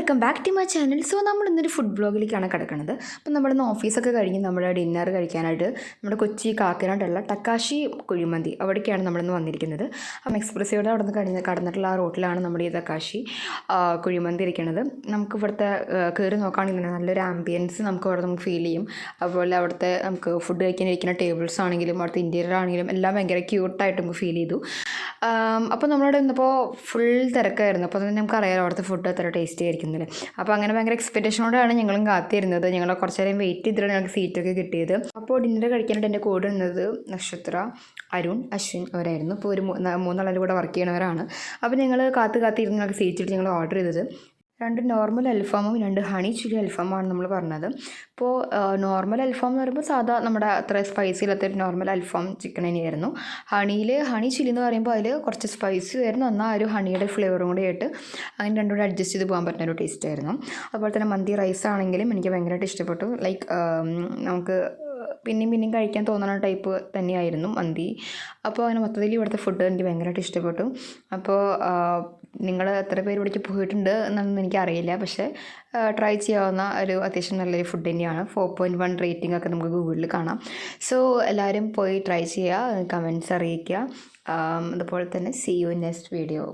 Welcome back to my channel. So നമ്മൾ ഇന്നൊരു food ബ്ലോഗിലേക്കാണ് കിടക്കുന്നത്. അപ്പം നമ്മളിന്ന് ഓഫീസൊക്കെ കഴിഞ്ഞ് നമ്മുടെ ഡിന്നർ കഴിക്കാനായിട്ട് നമ്മുടെ കൊച്ചി കാക്കനാടുള്ള ടക്കാശി കുഴിമന്തി അവിടേക്കാണ് നമ്മളിന്ന് വന്നിരിക്കുന്നത്. അപ്പം എക്സ്പ്രസ് അവിടെ നിന്ന് കടന്നിട്ടുള്ള ആ റോട്ടിലാണ് നമ്മുടെ ഈ ടക്കാശി കുഴിമന്തി ഇരിക്കുന്നത്. നമുക്ക് ഇവിടുത്തെ കയറി നോക്കുകയാണെങ്കിൽ നല്ലൊരു ആംബിയൻസ് നമുക്ക് ഫീൽ ചെയ്യും. അതുപോലെ അവിടുത്തെ നമുക്ക് ഫുഡ് കഴിക്കാനിരിക്കുന്ന ടേബിൾസ് ആണെങ്കിലും അവിടുത്തെ ഇൻറ്റീരിയർ ആണെങ്കിലും എല്ലാം ഭയങ്കര ക്യൂട്ടായിട്ട് നമുക്ക് ഫീൽ ചെയ്തു. അപ്പോൾ നമ്മളവിടെ ഇന്നിപ്പോൾ ഫുൾ തിരക്കായിരുന്നു. അപ്പോൾ തന്നെ നമുക്കറിയാമല്ലോ അവിടുത്തെ ഫുഡ് അത്ര ടേസ്റ്റി ആയിരിക്കുന്നില്ല. അപ്പോൾ അങ്ങനെ ഭയങ്കര എക്സ്പെക്റ്റേഷനോടെയാണ് ഞങ്ങളും കാത്തിരുന്നത്. ഞങ്ങൾ കുറച്ച് നേരം വെയിറ്റ് ചെയ്തിട്ടാണ് ഞങ്ങൾക്ക് സീറ്റൊക്കെ കിട്ടിയത്. അപ്പോൾ ഡിന്നർ കഴിക്കാനായിട്ട് എൻ്റെ കൂടെ ഇരുന്നത് നക്ഷത്ര, അരുൺ, അശ്വിൻ അവരായിരുന്നു. ഇപ്പോൾ ഒരു മൂന്നാളും കൂടെ വർക്ക് ചെയ്യണവരാണ്. അപ്പോൾ ഞങ്ങൾ കാത്തിരുന്ന് ഞങ്ങൾക്ക് സീറ്റ് കിട്ടി ഞങ്ങൾ ഓർഡർ ചെയ്തത് 2 നോർമൽ അൽഫാമും 2 ഹണി ചില്ലി അൽഫാമാണ് നമ്മൾ പറഞ്ഞത്. ഇപ്പോൾ നോർമൽ അൽഫാം എന്ന് പറയുമ്പോൾ സാധാ നമ്മുടെ അത്ര സ്പൈസി ഇല്ലാത്തൊരു നോർമൽ അൽഫാം ചിക്കൻ തന്നെയായിരുന്നു. ഹണി ചില്ലി എന്ന് പറയുമ്പോൾ അതിൽ കുറച്ച് സ്പൈസി ആയിരുന്നു, എന്നാൽ ഒരു ഹണിയുടെ ഫ്ലേവറും കൂടി ആയിട്ട് അങ്ങനെ രണ്ടും കൂടി അഡ്ജസ്റ്റ് ചെയ്ത് പോകാൻ പറ്റുന്ന ഒരു ടേസ്റ്റ് ആയിരുന്നു. അതുപോലെ തന്നെ മന്തി റൈസ് ആണെങ്കിലും എനിക്ക് ഭയങ്കരമായിട്ട് ഇഷ്ടപ്പെട്ടു. ലൈക്ക് നമുക്ക് പിന്നെയും കഴിക്കാൻ തോന്നുന്ന ടൈപ്പ് തന്നെയായിരുന്നു മന്തി. അപ്പോൾ അങ്ങനെ മൊത്തത്തിൽ ഇവിടുത്തെ ഫുഡ് എനിക്ക് ഭയങ്കരമായിട്ട് ഇഷ്ടപ്പെട്ടു. അപ്പോൾ നിങ്ങൾ എത്ര പേര് ഇവിടേക്ക് പോയിട്ടുണ്ട് എന്നൊന്നും എനിക്കറിയില്ല, പക്ഷേ ട്രൈ ചെയ്യാവുന്ന ഒരു അത്യാവശ്യം നല്ലൊരു ഫുഡ് തന്നെയാണ്. 4.1 റേറ്റിംഗ് ഒക്കെ നമുക്ക് ഗൂഗിളിൽ കാണാം. സോ എല്ലാവരും പോയി ട്രൈ ചെയ്യുക, കമൻറ്റ്സ് അറിയിക്കുക. അതുപോലെ തന്നെ see you in next video.